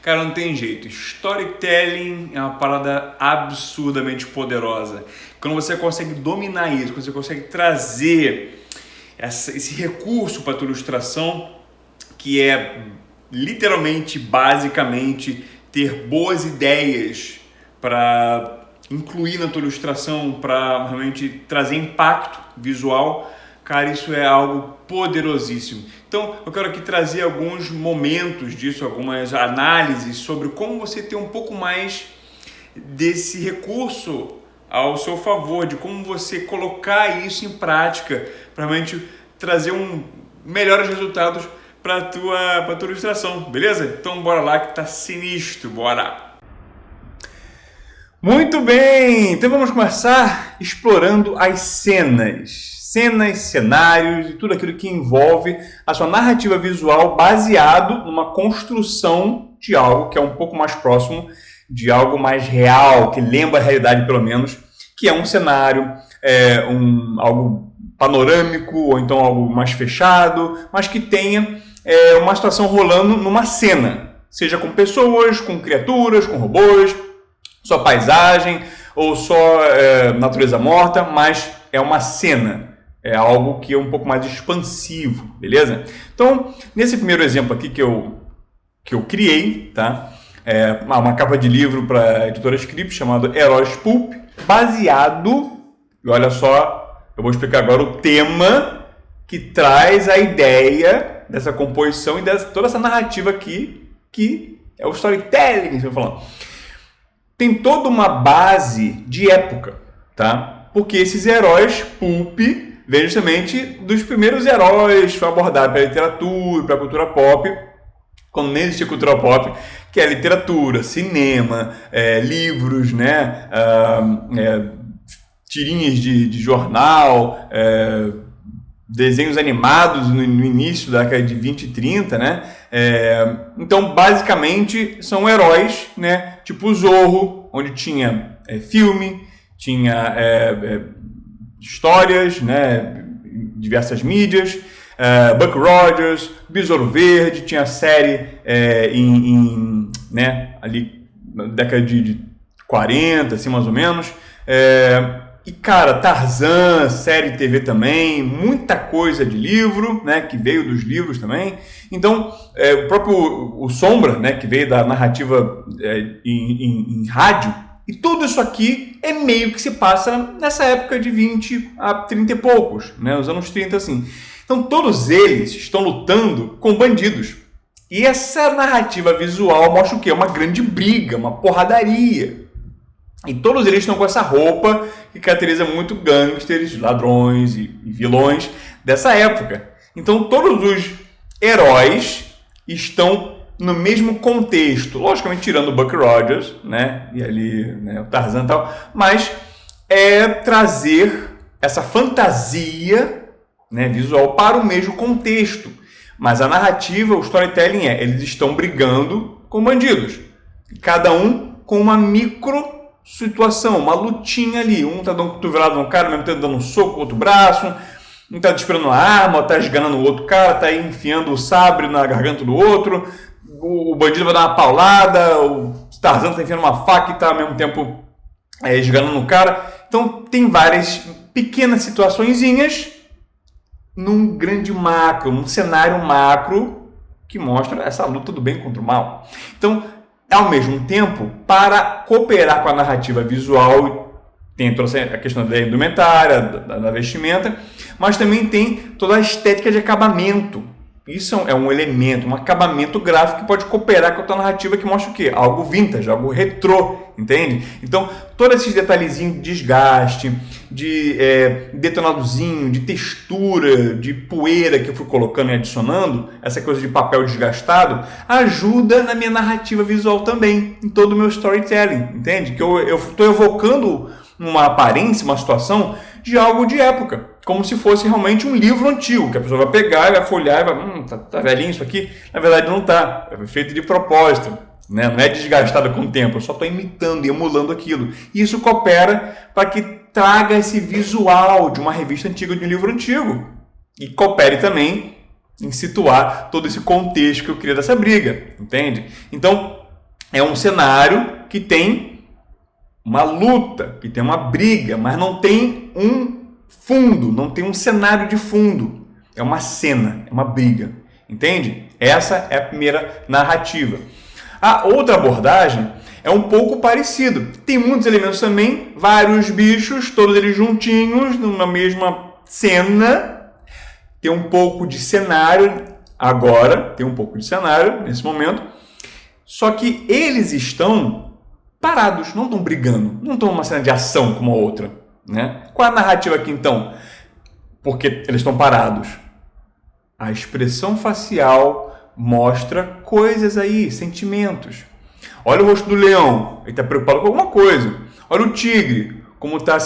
Cara, não tem jeito. Storytelling é uma parada absurdamente poderosa. Quando você consegue dominar isso, quando você consegue trazer esse recurso para a tua ilustração, que é literalmente, basicamente, ter boas ideias para incluir na tua ilustração, para realmente trazer impacto visual, cara, isso é algo poderosíssimo. Então, eu quero aqui trazer alguns momentos disso, algumas análises sobre como você ter um pouco mais desse recurso ao seu favor, de como você colocar isso em prática para realmente trazer melhores resultados para a tua ilustração, beleza? Então, bora lá que tá sinistro, bora! Muito bem, então vamos começar explorando as cenas, cenários e tudo aquilo que envolve a sua narrativa visual baseado numa construção de algo que é um pouco mais próximo de algo mais real, que lembra a realidade pelo menos, que é um cenário, algo panorâmico ou então algo mais fechado, mas que tenha uma situação rolando numa cena, seja com pessoas, com criaturas, com robôs, só paisagem ou só natureza morta, mas é uma cena. É algo que é um pouco mais expansivo, beleza? Então, nesse primeiro exemplo aqui que eu criei, tá? Uma capa de livro para a editora Script chamado Heróis Pulp, baseado, e olha só, eu vou explicar agora o tema que traz a ideia dessa composição e toda essa narrativa aqui, que é o storytelling, que eu falando. Tem toda uma base de época, tá? Porque esses heróis pulp vem justamente dos primeiros heróis que foram abordados pela literatura, pela cultura pop, quando nem existia cultura pop, que é literatura, cinema, livros, né? Tirinhas de jornal, desenhos animados no início da década de 20 e 30, né? Então, basicamente, são heróis, né? Tipo o Zorro, onde tinha filme, tinha histórias, né? Diversas mídias, Buck Rogers, Besouro Verde, tinha série né? Ali na década de 40, assim, mais ou menos. E, cara, Tarzan, série TV também, muita coisa de livro, né, que veio dos livros também. Então, o próprio Sombra, né, que veio da narrativa em rádio, e tudo isso aqui é meio que se passa nessa época de 20 a 30 e poucos, né, os anos 30, assim. Então, todos eles estão lutando com bandidos. E essa narrativa visual mostra o quê? Uma grande briga, uma porradaria. E todos eles estão com essa roupa que caracteriza muito gangsters, ladrões e vilões dessa época. Então todos os heróis estão no mesmo contexto, logicamente tirando o Buck Rogers, né? E ali, né, o Tarzan e tal, mas trazer essa fantasia, né, visual para o mesmo contexto. Mas a narrativa, o storytelling eles estão brigando com bandidos. Cada um com uma micro situação, uma lutinha ali. Um tá dando cotovelado no cara, mesmo dando um soco com o outro braço. Um tá disparando uma arma, tá esganando o outro cara, tá enfiando o sabre na garganta do outro. O bandido vai dar uma paulada, o Tarzan tá enfiando uma faca e tá ao mesmo tempo esganando o cara. Então tem várias pequenas situaçõezinhas num grande macro, num cenário macro que mostra essa luta do bem contra o mal. Então, ao mesmo tempo, para cooperar com a narrativa visual, tem toda a questão da indumentária, da vestimenta, mas também tem toda a estética de acabamento. Isso é um elemento, um acabamento gráfico que pode cooperar com a tua narrativa, que mostra o quê? Algo vintage, algo retrô, entende? Então, todos esses detalhezinhos de desgaste, de detonadozinho, de textura, de poeira que eu fui colocando e adicionando, essa coisa de papel desgastado, ajuda na minha narrativa visual também, em todo o meu storytelling, entende? Que eu estou evocando uma aparência, uma situação de algo de época, como se fosse realmente um livro antigo, que a pessoa vai pegar e vai folhear e vai, tá velhinho isso aqui. Na verdade não tá, é feito de propósito, né? Não é desgastado com o tempo, eu só estou imitando e emulando aquilo. E isso coopera para que traga esse visual de uma revista antiga, de um livro antigo. E coopere também em situar todo esse contexto que eu criei dessa briga, entende? Então, é um cenário que tem uma luta, que tem uma briga, mas não tem um fundo, não tem um cenário de fundo. É uma cena, é uma briga. Entende? Essa é a primeira narrativa. A outra abordagem é um pouco parecido. Tem muitos elementos também, vários bichos, todos eles juntinhos, numa mesma cena. Tem um pouco de cenário agora, tem um pouco de cenário nesse momento. Só que eles estão parados, não estão brigando, não estão numa cena de ação como a outra. Né? Qual é a narrativa aqui então? Porque eles estão parados. A expressão facial mostra coisas aí, sentimentos. Olha o rosto do leão, ele está preocupado com alguma coisa. Olha o tigre, como está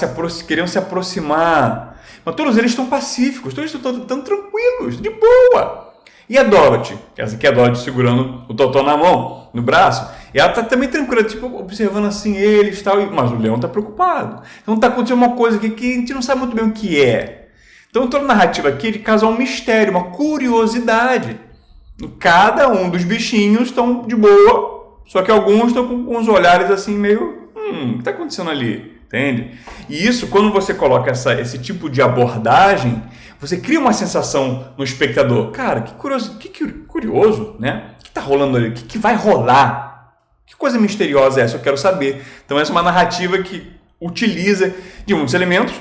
querendo se aproximar. Mas todos eles estão pacíficos, todos estão tranquilos, de boa. E a Dorothy? Essa aqui é a Dorothy segurando o Totó na mão, no braço. E ela está também tranquila, tipo, observando assim eles e tal. Mas o leão está preocupado. Então está acontecendo uma coisa aqui que a gente não sabe muito bem o que é. Então toda a narrativa aqui é de causar um mistério, uma curiosidade. Cada um dos bichinhos estão de boa, só que alguns estão com uns olhares assim meio... o que está acontecendo ali? Entende? E isso, quando você coloca esse tipo de abordagem, você cria uma sensação no espectador. Cara, que curioso, né? O que está rolando ali? O que vai rolar? Que coisa misteriosa é essa? Eu quero saber. Então essa é uma narrativa que utiliza de muitos elementos,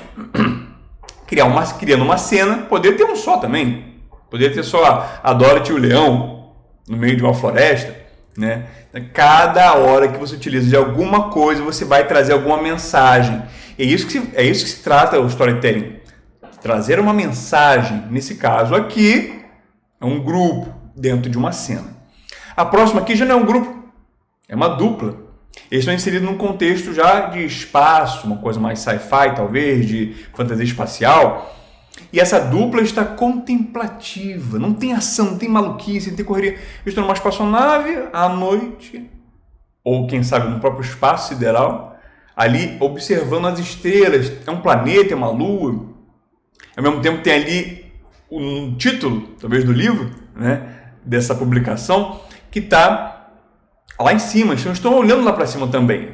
criando uma cena. Poderia ter um só também. Poderia ter só a Dorothy e o leão no meio de uma floresta, né? Cada hora que você utiliza de alguma coisa, você vai trazer alguma mensagem. É isso que se trata o storytelling. Trazer uma mensagem. Nesse caso aqui, é um grupo dentro de uma cena. A próxima aqui já não é um grupo, é uma dupla. Eles estão inseridos num contexto já de espaço, uma coisa mais sci-fi, talvez, de fantasia espacial. E essa dupla está contemplativa, não tem ação, não tem maluquice, não tem correria. Eles estão numa espaçonave à noite, ou quem sabe no próprio espaço sideral, ali observando as estrelas. É um planeta, é uma lua. Ao mesmo tempo tem ali um título, talvez do livro, né, dessa publicação, que está lá em cima. Eles estão olhando lá para cima também.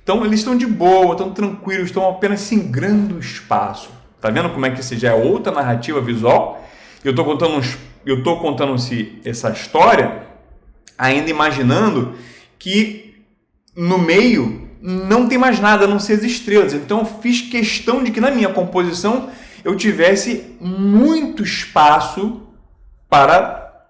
Então eles estão de boa, estão tranquilos, estão apenas singrando o espaço. Tá vendo como é que isso já é outra narrativa visual? Eu estou contando essa história ainda imaginando que no meio não tem mais nada a não ser as estrelas. Então eu fiz questão de que na minha composição eu tivesse muito espaço para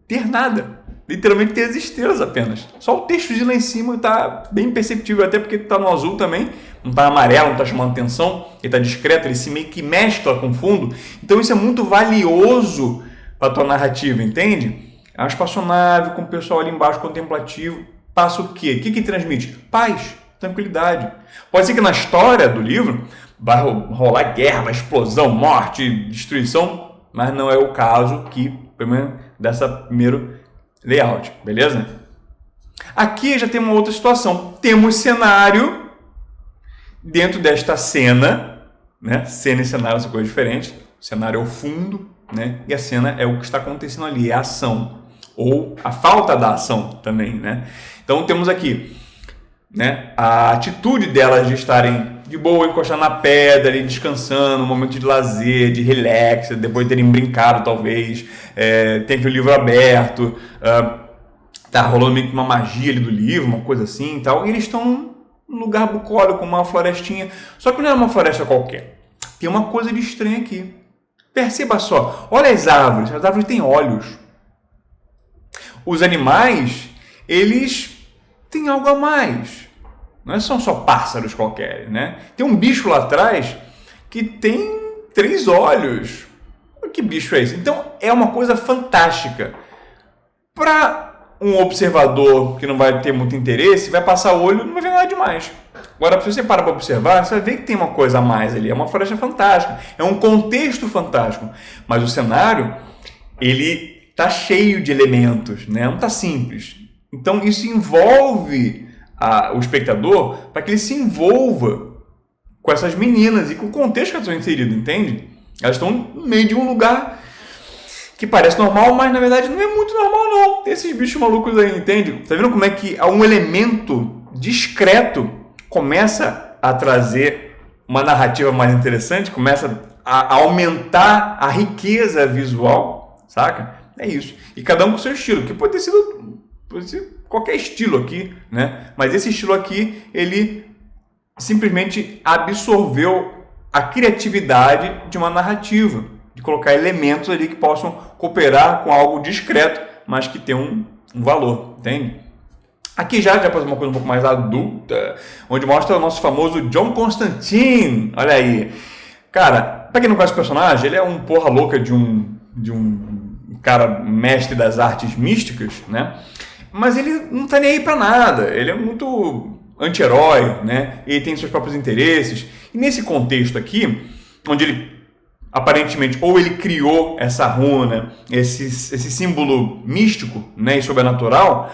ter nada. Literalmente ter as estrelas apenas. Só o textozinho lá em cima está bem perceptível, até porque está no azul também. Não está amarelo, não está chamando atenção. Ele está discreto, ele se meio que mescla com o fundo. Então isso é muito valioso para a tua narrativa, entende? É uma espaçonave com o pessoal ali embaixo contemplativo. Passa o quê? O que transmite? Paz, tranquilidade. Pode ser que na história do livro vai rolar guerra, explosão, morte, destruição, mas não é o caso aqui, pelo menos dessa primeiro layout, beleza? Aqui já tem uma outra situação. Temos cenário dentro desta cena, né? Cena e cenário são coisas diferentes. O cenário é o fundo, né? E a cena é o que está acontecendo ali, é a ação. Ou a falta da ação também, né? Então temos aqui, né, a atitude delas de estarem de boa, encostar na pedra, ali, descansando, um momento de lazer, de relax, depois de terem brincado, talvez. Tem aqui o livro aberto, tá rolando meio que uma magia ali do livro, uma coisa assim e tal. E eles estão num lugar bucólico, uma florestinha. Só que não é uma floresta qualquer. Tem uma coisa de estranho aqui. Perceba só, olha as árvores têm olhos. Os animais, eles têm algo a mais. Não são só pássaros qualquer, né? Tem um bicho lá atrás que tem 3 olhos. Que bicho é esse? Então, é uma coisa fantástica. Para um observador que não vai ter muito interesse, vai passar o olho e não vai ver nada demais. Agora, se você para observar, você vai ver que tem uma coisa a mais ali. É uma floresta fantástica. É um contexto fantástico. Mas o cenário, ele está cheio de elementos, né? Não está simples. Então, isso envolve o espectador para que ele se envolva com essas meninas e com o contexto que elas estão inseridas, entende? Elas estão no meio de um lugar que parece normal, mas na verdade não é muito normal não. Tem esses bichos malucos aí, entende? Tá vendo como é que um elemento discreto começa a trazer uma narrativa mais interessante, começa a aumentar a riqueza visual, saca? É isso. E cada um com seu estilo, que pode ser qualquer estilo aqui, né? Mas esse estilo aqui, ele simplesmente absorveu a criatividade de uma narrativa, de colocar elementos ali que possam cooperar com algo discreto, mas que tem um valor, entende? Aqui já pode ser uma coisa um pouco mais adulta, onde mostra o nosso famoso John Constantine. Olha aí. Cara, pra quem não conhece o personagem, ele é um porra louca de um cara mestre das artes místicas, né? Mas ele não tá nem aí pra nada. Ele é muito anti-herói, né? Ele tem seus próprios interesses. E nesse contexto aqui, onde ele aparentemente ou ele criou essa runa, esse símbolo místico, né, e sobrenatural,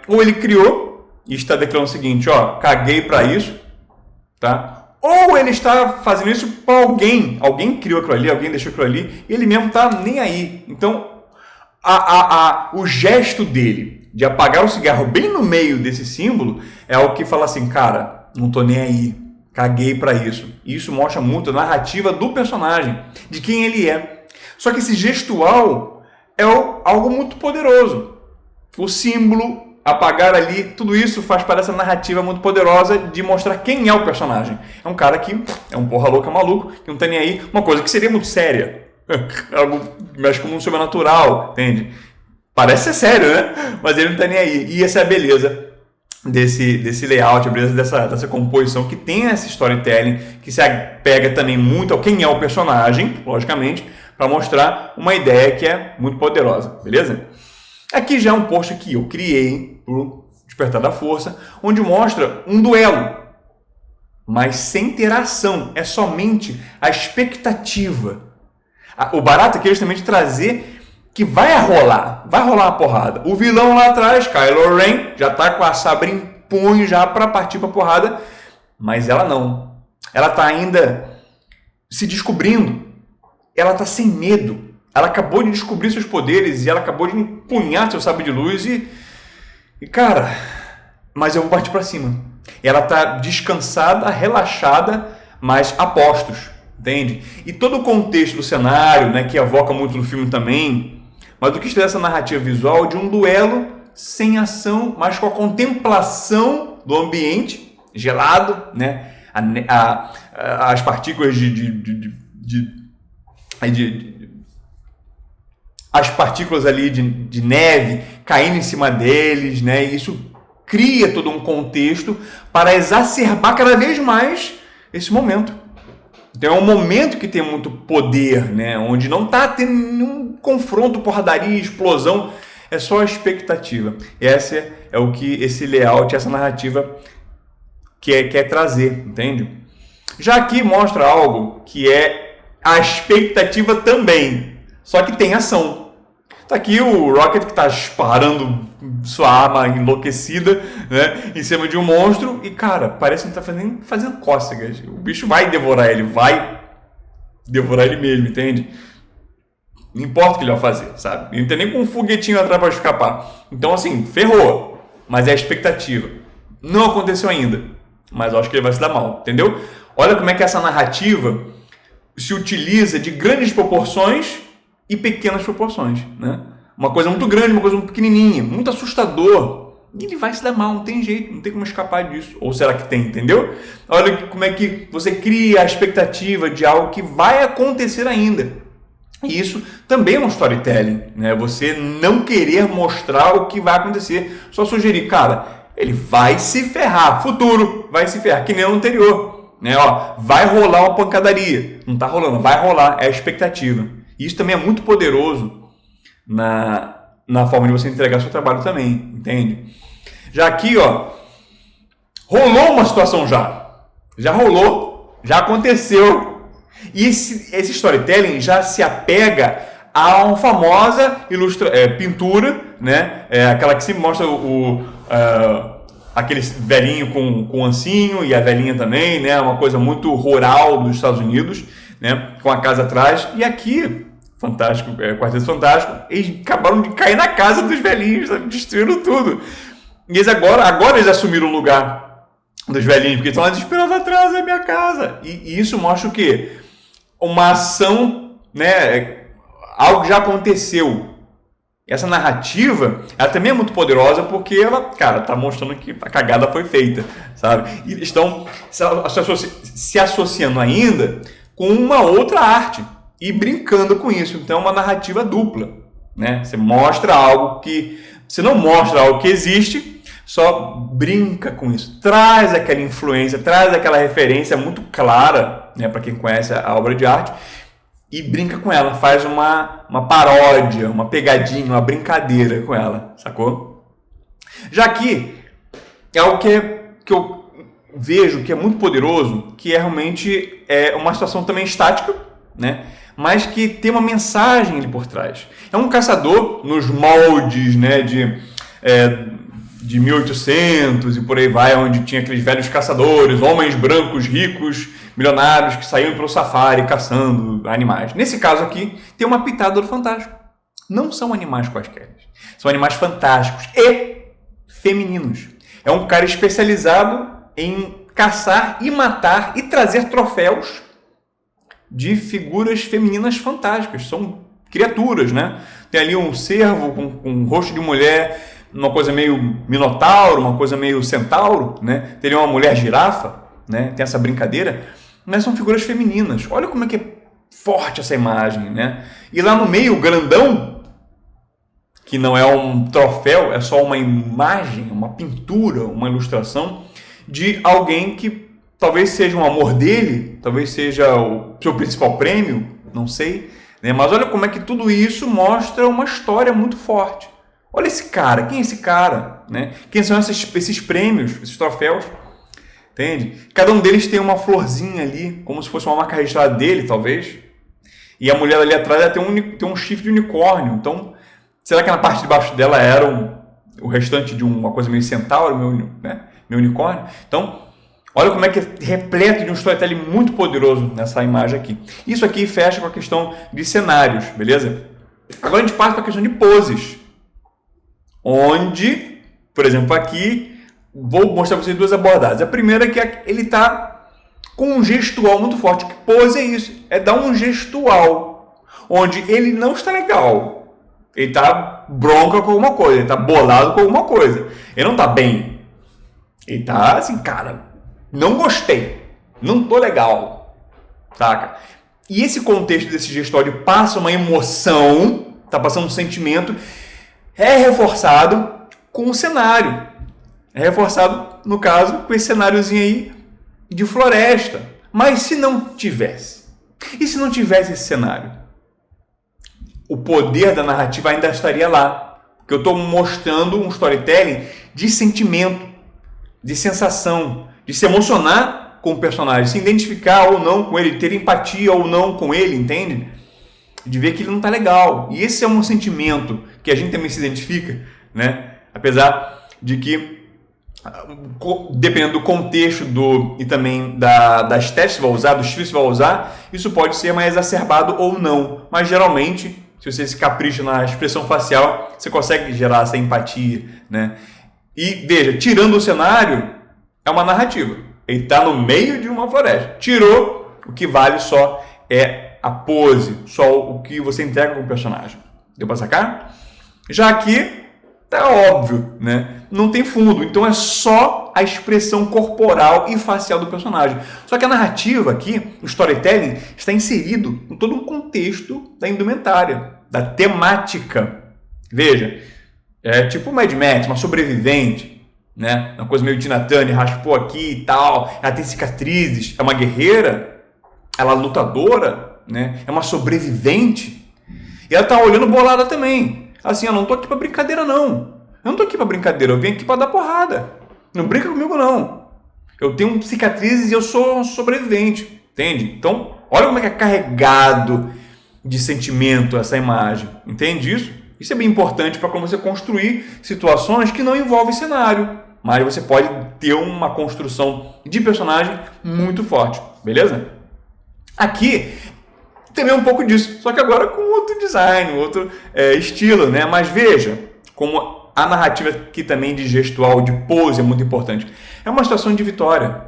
ou ele criou e está declarando o seguinte, ó, caguei para isso, tá? Ou ele está fazendo isso para alguém criou aquilo ali, alguém deixou aquilo ali, e ele mesmo tá nem aí. Então, o gesto dele de apagar o cigarro bem no meio desse símbolo é algo que fala assim, cara, não tô nem aí, caguei para isso. E isso mostra muito a narrativa do personagem, de quem ele é. Só que esse gestual é algo muito poderoso. O símbolo, apagar ali, tudo isso faz para essa narrativa muito poderosa de mostrar quem é o personagem. É um cara que é um porra louca maluco, que não tem nem aí, uma coisa que seria muito séria. Algo mexe como um sobrenatural, entende? Parece ser sério, né? Mas ele não tá nem aí. E essa é a beleza desse layout, a beleza dessa composição, que tem esse storytelling, que se apega também muito ao quem é o personagem, logicamente, para mostrar uma ideia que é muito poderosa, beleza? Aqui já é um post que eu criei pro Despertar da Força, onde mostra um duelo, mas sem ter ação, é somente a expectativa. O barato aqui é justamente trazer que vai rolar uma porrada. O vilão lá atrás, Kylo Ren, já tá com a sabre em punho já para partir para porrada, mas ela não. Ela tá ainda se descobrindo. Ela tá sem medo. Ela acabou de descobrir seus poderes e ela acabou de empunhar seu sabre de luz e cara, mas eu vou partir para cima. Ela tá descansada, relaxada, mas a postos, entende? E todo o contexto do cenário, né, que evoca muito no filme também, mas o que está essa narrativa visual de um duelo sem ação, mas com a contemplação do ambiente gelado, né? As partículas as partículas ali de neve caindo em cima deles, né? Isso cria todo um contexto para exacerbar cada vez mais esse momento. Então é um momento que tem muito poder, né? Onde não está tendo nenhum confronto, porradaria, explosão, é só a expectativa. Essa é o que esse layout, essa narrativa quer trazer, entende? Já aqui mostra algo que é a expectativa também, só que tem ação. Tá aqui o Rocket que está disparando sua arma enlouquecida, né, em cima de um monstro e, cara, parece que ele está fazendo cócegas. O bicho vai devorar ele mesmo, entende? Não importa o que ele vai fazer, sabe? Ele não tem nem com um foguetinho atrás para escapar. Então, assim, ferrou. Mas é a expectativa. Não aconteceu ainda, mas eu acho que ele vai se dar mal, entendeu? Olha como é que essa narrativa se utiliza de grandes proporções e pequenas proporções, né? Uma coisa muito grande, uma coisa muito pequenininha, muito assustador. E ele vai se dar mal, não tem jeito, não tem como escapar disso. Ou será que tem, entendeu? Olha como é que você cria a expectativa de algo que vai acontecer ainda. E isso também é um storytelling, né? Você não querer mostrar o que vai acontecer, só sugerir, cara, ele vai se ferrar, futuro, vai se ferrar, que nem o anterior, né? Ó, vai rolar uma pancadaria, não tá rolando, vai rolar, é a expectativa. E isso também é muito poderoso na forma de você entregar seu trabalho também, entende? Já aqui, ó, rolou uma situação já rolou, já aconteceu. E esse storytelling já se apega a uma famosa pintura, né? Aquela que sempre mostra aquele velhinho com ancinho e a velhinha também, né? Uma coisa muito rural dos Estados Unidos, né? Com a casa atrás. E aqui, Quarteto Fantástico, eles acabaram de cair na casa dos velhinhos, destruíram tudo. E eles agora eles assumiram o lugar dos velhinhos, porque estão lá desesperando atrás da minha casa. E isso mostra o quê? Uma ação, né? Algo que já aconteceu. Essa narrativa, ela também é muito poderosa porque ela, cara, tá mostrando que a cagada foi feita, sabe? E estão se associando ainda com uma outra arte e brincando com isso. Então é uma narrativa dupla, né? Você mostra algo que... Você não mostra algo que existe, só brinca com isso. Traz aquela influência, traz aquela referência muito clara, né, para quem conhece a obra de arte, e brinca com ela, faz uma paródia, uma pegadinha, uma brincadeira com ela, sacou? Já que é algo que eu vejo que é muito poderoso, que é realmente uma situação também estática, né? Mas que tem uma mensagem ali por trás. É um caçador nos moldes, né, de 1800 e por aí vai, onde tinha aqueles velhos caçadores, homens brancos, ricos, milionários que saíam pelo safari caçando animais. Nesse caso aqui, tem uma pitada do fantástico. Não são animais quaisquer. São animais fantásticos e femininos. É um cara especializado em caçar e matar e trazer troféus de figuras femininas fantásticas. São criaturas, né? Tem ali um cervo com um rosto de mulher, uma coisa meio minotauro, uma coisa meio centauro, né? Teria uma mulher girafa, né? Tem essa brincadeira, mas são figuras femininas. Olha como é que é forte essa imagem, né? E lá no meio, o grandão, que não é um troféu, é só uma imagem, uma pintura, uma ilustração de alguém que talvez seja um amor dele, talvez seja o seu principal prêmio, não sei, né? Mas olha como é que tudo isso mostra uma história muito forte. Olha esse cara, quem é esse cara? Né? Quem são esses prêmios, esses troféus? Entende? Cada um deles tem uma florzinha ali, como se fosse uma marca registrada dele, talvez. E a mulher ali atrás ela tem um chifre de unicórnio. Então, será que na parte de baixo dela era o restante de uma coisa meio centauro, meio unicórnio? Então, olha como é que é repleto de um storytelling muito poderoso nessa imagem aqui. Isso aqui fecha com a questão de cenários, beleza? Agora a gente passa para a questão de poses. Onde, por exemplo, aqui, vou mostrar para vocês duas abordagens. A primeira é que ele está com um gestual muito forte. Que pose é isso? É dar um gestual, onde ele não está legal. Ele está bronca com alguma coisa, ele está bolado com alguma coisa. Ele não está bem. Ele está assim, cara, não gostei, não tô legal, saca? E esse contexto desse gestual de passa uma emoção, tá passando um sentimento, é reforçado com o cenário. É reforçado, no caso, com esse cenáriozinho aí de floresta. Mas se não tivesse? E se não tivesse esse cenário? O poder da narrativa ainda estaria lá. Porque eu estou mostrando um storytelling de sentimento, de sensação, de se emocionar com o personagem, se identificar ou não com ele, ter empatia ou não com ele, entende? De ver que ele não está legal. E esse é um sentimento que a gente também se identifica, né? Apesar de que, dependendo do contexto e também da estética que vai usar, do estilo que vai usar, isso pode ser mais exacerbado ou não. Mas geralmente, se você se capricha na expressão facial, você consegue gerar essa empatia, né? E veja, tirando o cenário, é uma narrativa. Ele está no meio de uma floresta. Tirou, o que vale só é a pose, só o que você entrega com o personagem. Deu para sacar? Já aqui, tá óbvio, né? Não tem fundo, então é só a expressão corporal e facial do personagem. Só que a narrativa aqui, o storytelling, está inserido em todo um contexto da indumentária, da temática. Veja, é tipo Mad Max, uma sobrevivente, né? Uma coisa meio Tina Turner, raspou aqui e tal, ela tem cicatrizes, é uma guerreira, ela é lutadora, né? É uma sobrevivente, e ela tá olhando bolada também. Assim, eu não tô aqui pra brincadeira, não. Eu não tô aqui pra brincadeira, eu vim aqui pra dar porrada. Não brinca comigo, não. Eu tenho cicatrizes e eu sou um sobrevivente, entende? Então, olha como é que é carregado de sentimento essa imagem, entende isso? Isso é bem importante para quando você construir situações que não envolvem cenário, mas você pode ter uma construção de personagem muito forte, beleza? Aqui também um pouco disso, só que agora com outro design, outro estilo, né? Mas veja como a narrativa aqui também de gestual, de pose é muito importante. É uma situação de vitória.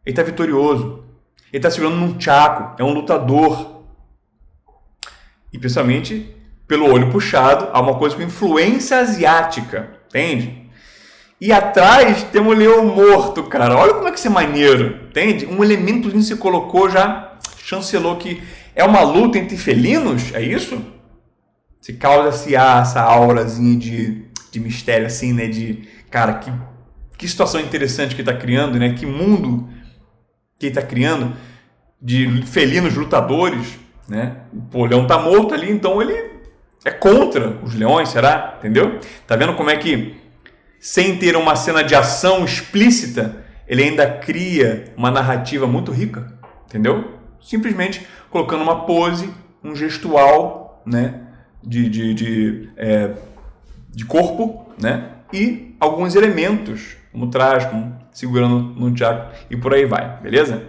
Ele está vitorioso. Ele está segurando num tchaco. É um lutador. E principalmente pelo olho puxado, há uma coisa com influência asiática. Entende? E atrás tem um leão morto, cara. Olha como é que isso é maneiro. Entende? Um elementozinho se colocou, já chancelou que é uma luta entre felinos. É isso? Se causa essa aurazinha de mistério, assim, né? De, cara, que situação interessante que ele está criando, né? Que mundo que ele está criando de felinos lutadores, né? Pô, o leão está morto ali, então ele é contra os leões, será? Entendeu? Tá vendo como é que, sem ter uma cena de ação explícita, ele ainda cria uma narrativa muito rica, entendeu? Simplesmente colocando uma pose, um gestual, né? De corpo, né? E alguns elementos, como traje, como segurando no tchaco e por aí vai, beleza?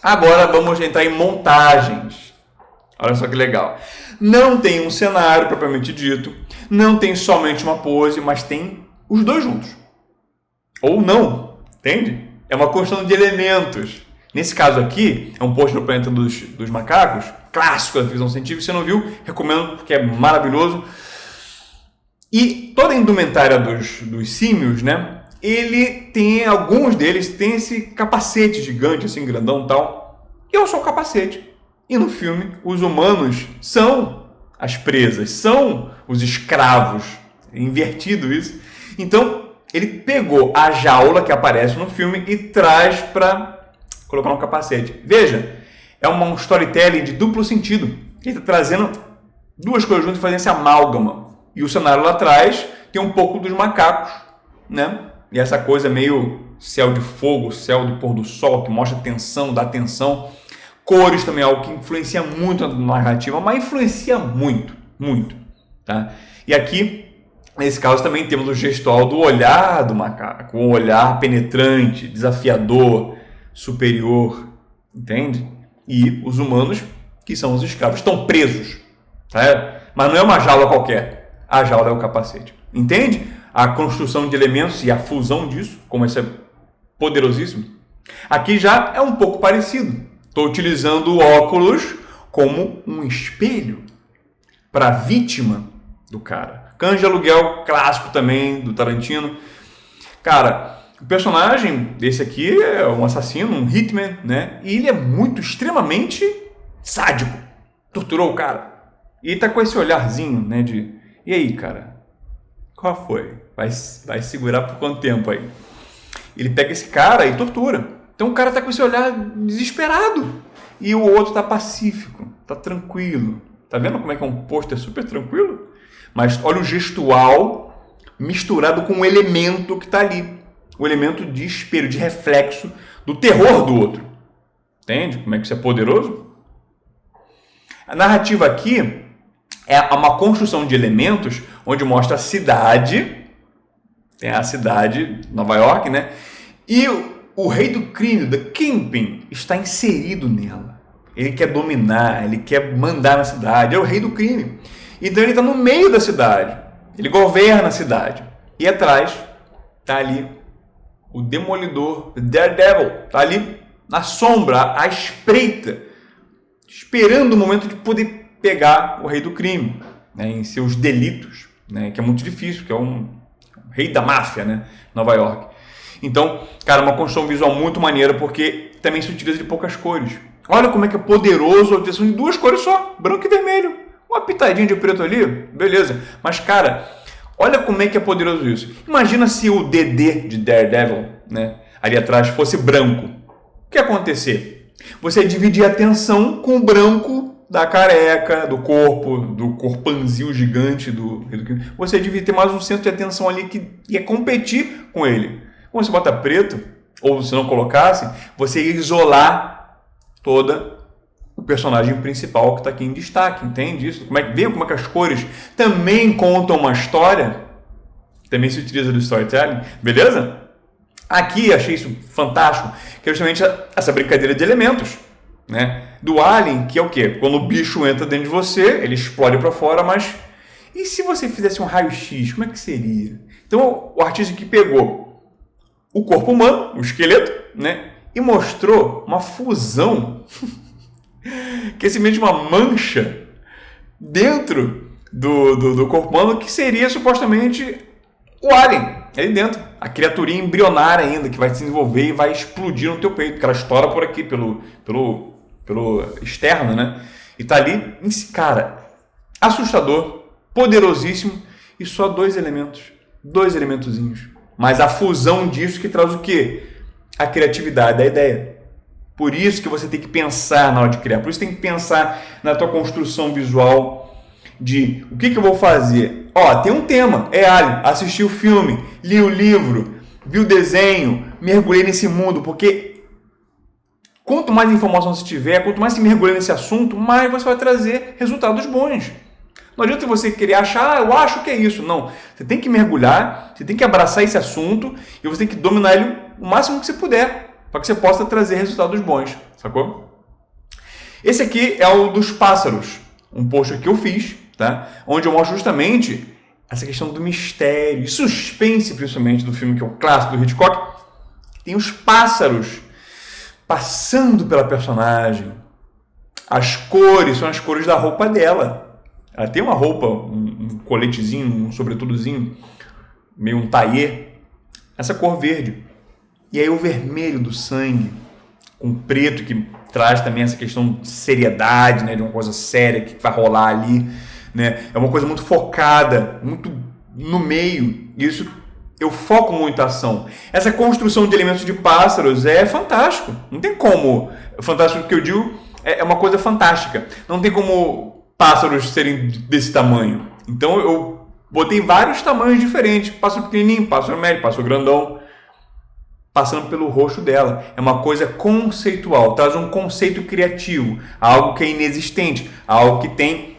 Agora vamos entrar em montagens. Olha só que legal. Não tem um cenário propriamente dito, não tem somente uma pose, mas tem os dois juntos. Ou não, entende? É uma construção de elementos. Nesse caso aqui, é um pôster do Planeta dos Macacos, clássico da ficção científica. Se você não viu, recomendo porque é maravilhoso. E toda a indumentária dos símios, né? Ele tem, alguns deles têm esse capacete gigante, assim, grandão e tal. E é só o capacete. E no filme, os humanos são as presas, são os escravos. É invertido isso. Então, ele pegou a jaula que aparece no filme e traz para colocar um capacete. Veja, é um storytelling de duplo sentido. Ele está trazendo duas coisas juntas e fazendo esse amálgama. E o cenário lá atrás tem um pouco dos macacos, né? E essa coisa meio céu de fogo, céu de pôr do sol, que mostra tensão, dá tensão. Cores também é algo que influencia muito na narrativa, mas influencia muito, muito. Tá? E aqui, nesse caso, também temos o gestual do olhar do macaco, um olhar penetrante, desafiador, superior, entende? E os humanos, que são os escravos, estão presos, tá? Mas não é uma jaula qualquer, a jaula é o capacete, entende? A construção de elementos e a fusão disso, como isso é poderosíssimo. Aqui já é um pouco parecido. Estou utilizando o óculos como um espelho para a vítima do cara. Cães de Aluguel, clássico também, do Tarantino. Cara, o personagem desse aqui é um assassino, um hitman, né? E ele é muito, extremamente sádico. Torturou o cara. E tá com esse olharzinho, né? De, e aí, cara? Qual foi? Vai segurar por quanto tempo aí? Ele pega esse cara e tortura. Então o cara tá com esse olhar desesperado. E o outro tá pacífico, tá tranquilo. Tá vendo como é que é um pôster super tranquilo? Mas olha o gestual misturado com o elemento que tá ali. O elemento de espelho, de reflexo do terror do outro. Entende como é que isso é poderoso? A narrativa aqui é uma construção de elementos onde mostra a cidade. Tem a cidade, Nova York, né? E o rei do crime, The Kingpin, está inserido nela. Ele quer dominar, ele quer mandar na cidade. É o rei do crime. Então ele está no meio da cidade. Ele governa a cidade. E atrás está ali o Demolidor, o Daredevil. Está ali na sombra, à espreita, esperando o momento de poder pegar o rei do crime, né, em seus delitos, né, que é muito difícil, porque é um rei da máfia, né, Nova York. Então, cara, uma construção visual muito maneira, porque também se utiliza de poucas cores. Olha como é que é poderoso a utilização de duas cores só, branco e vermelho. Uma pitadinha de preto ali, beleza. Mas, cara, olha como é que é poderoso isso. Imagina se o DD de Daredevil, né, ali atrás, fosse branco. O que ia acontecer? Você ia dividir a atenção com o branco da careca, do corpanzil gigante do... Você devia ter mais um centro de atenção ali que ia competir com ele. Quando você bota preto, ou se não colocasse, você ia isolar toda o personagem principal que está aqui em destaque, entende isso? Vê como é que as cores também contam uma história, também se utiliza do storytelling, beleza? Aqui achei isso fantástico, que é justamente essa brincadeira de elementos, né? do Alien, que é o quê? Quando o bicho entra dentro de você, ele explode para fora, mas e se você fizesse um raio-x, como é que seria? Então o artista que pegou o corpo humano, o esqueleto, né, e mostrou uma fusão, que é simplesmente uma mancha dentro do corpo humano, que seria supostamente o Alien, ali dentro. A criaturinha embrionária ainda, que vai se desenvolver e vai explodir no teu peito, porque ela estoura por aqui, pelo externo, né? E tá ali, cara, assustador, poderosíssimo, e só dois elementozinhos. Mas a fusão disso que traz o quê? A criatividade, a ideia. Por isso que você tem que pensar na hora de criar, por isso tem que pensar na tua construção visual, de o que eu vou fazer. Tem um tema, é Alien, assisti o filme, li o livro, vi o desenho, mergulhei nesse mundo, porque quanto mais informação você tiver, quanto mais você mergulhar nesse assunto, mais você vai trazer resultados bons. Não adianta você querer achar, eu acho que é isso. Não, você tem que mergulhar, você tem que abraçar esse assunto e você tem que dominar ele o máximo que você puder, para que você possa trazer resultados bons, sacou? Esse aqui é o dos pássaros, um post que eu fiz, tá? Onde eu mostro justamente essa questão do mistério e suspense, principalmente, do filme que é o clássico do Hitchcock. Tem os pássaros passando pela personagem. As cores são as cores da roupa dela. Ela tem uma roupa, um coletezinho, um sobretudozinho, meio um taillé, essa cor verde. E aí o vermelho do sangue, com preto, que traz também essa questão de seriedade, né, de uma coisa séria que vai rolar ali, né? É uma coisa muito focada, muito no meio. Isso eu foco muito a ação. Essa construção de elementos de pássaros é fantástico. Não tem como. Fantástico que eu digo é uma coisa fantástica. Não tem como pássaros serem desse tamanho. Então eu botei vários tamanhos diferentes. Pássaro pequenininho, pássaro médio, pássaro grandão, passando pelo rosto dela. É uma coisa conceitual, traz um conceito criativo, algo que é inexistente, algo que tem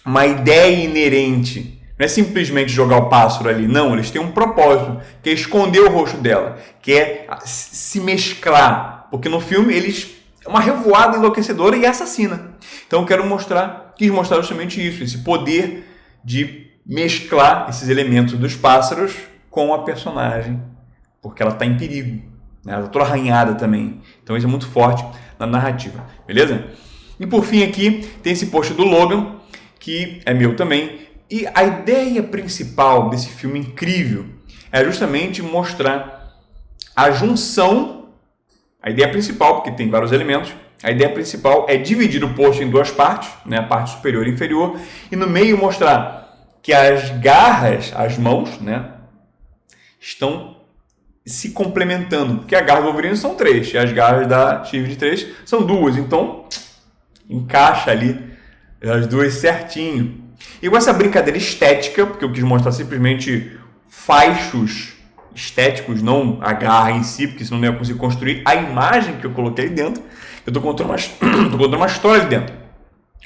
uma ideia inerente. Não é simplesmente jogar o pássaro ali, não, eles têm um propósito, que é esconder o rosto dela, que é se mesclar, porque no filme eles é uma revoada enlouquecedora e assassina. Então eu quis mostrar justamente isso, esse poder de mesclar esses elementos dos pássaros com a personagem, porque ela está em perigo, né? Ela está toda arranhada também. Então isso é muito forte na narrativa, beleza? E por fim aqui tem esse post do Logan, que é meu também, e a ideia principal desse filme incrível é justamente mostrar a junção, a ideia principal, porque tem vários elementos, a ideia principal é dividir o post em duas partes, né, a parte superior e inferior, e no meio mostrar que as garras, as mãos, né, estão se complementando, porque as garras do Wolverine são 3, e as garras da Chifre de 3 são 2, então encaixa ali as duas certinho. E com essa brincadeira estética, porque eu quis mostrar simplesmente fachos estéticos, não a garra em si, porque senão não ia conseguir construir a imagem que eu coloquei ali dentro. Eu estou contando uma história ali dentro,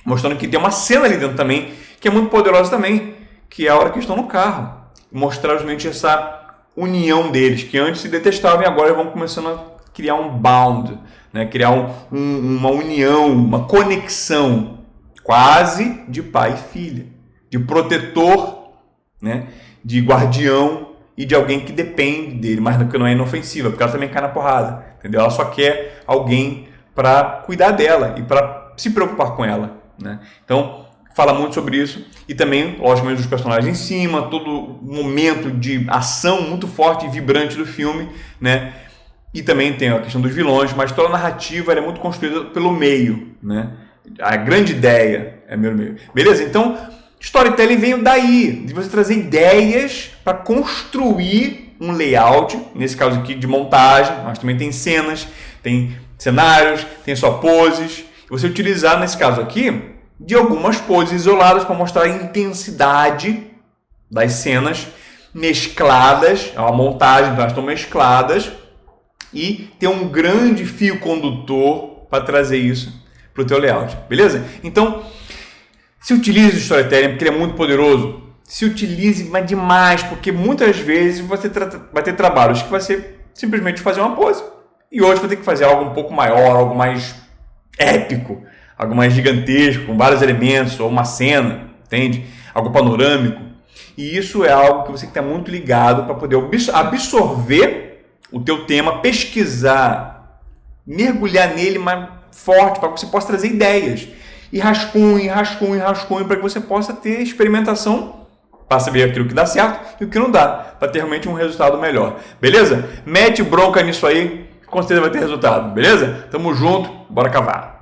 mostrando que tem uma cena ali dentro também, que é muito poderosa também, que é a hora que estão no carro. Mostrar justamente essa união deles, que antes se detestavam e agora vão começando a criar um bond, né? Criar uma união, uma conexão, quase de pai e filha, de protetor, né? De guardião e de alguém que depende dele, mas que não é inofensiva, porque ela também cai na porrada, entendeu? Ela só quer alguém para cuidar dela e para se preocupar com ela, né? Então, fala muito sobre isso e também, logicamente, os personagens em cima, todo momento de ação muito forte e vibrante do filme, né? E também tem a questão dos vilões, mas toda a narrativa é muito construída pelo meio, né? A grande ideia é meio. Beleza? Então, storytelling veio daí, de você trazer ideias para construir um layout, nesse caso aqui de montagem, mas também tem cenas, tem cenários, tem só poses. E você utilizar, nesse caso aqui, de algumas poses isoladas para mostrar a intensidade das cenas mescladas, é uma montagem, então elas estão mescladas, e tem um grande fio condutor para trazer isso para o teu layout, beleza? Então, se utilize o storytelling, porque ele é muito poderoso. Se utilize, mas demais, porque muitas vezes você vai ter trabalhos que vai ser simplesmente fazer uma pose, e hoje vai ter que fazer algo um pouco maior, algo mais épico. algo mais gigantesco, com vários elementos, ou uma cena, entende? Algo panorâmico. E isso é algo que você tem que estar muito ligado para poder absorver o teu tema, pesquisar, mergulhar nele mais forte, para que você possa trazer ideias. E rascunhe para que você possa ter experimentação para saber aquilo que dá certo e o que não dá, para ter realmente um resultado melhor. Beleza? Mete bronca nisso aí, com certeza vai ter resultado. Beleza? Tamo junto, bora cavar.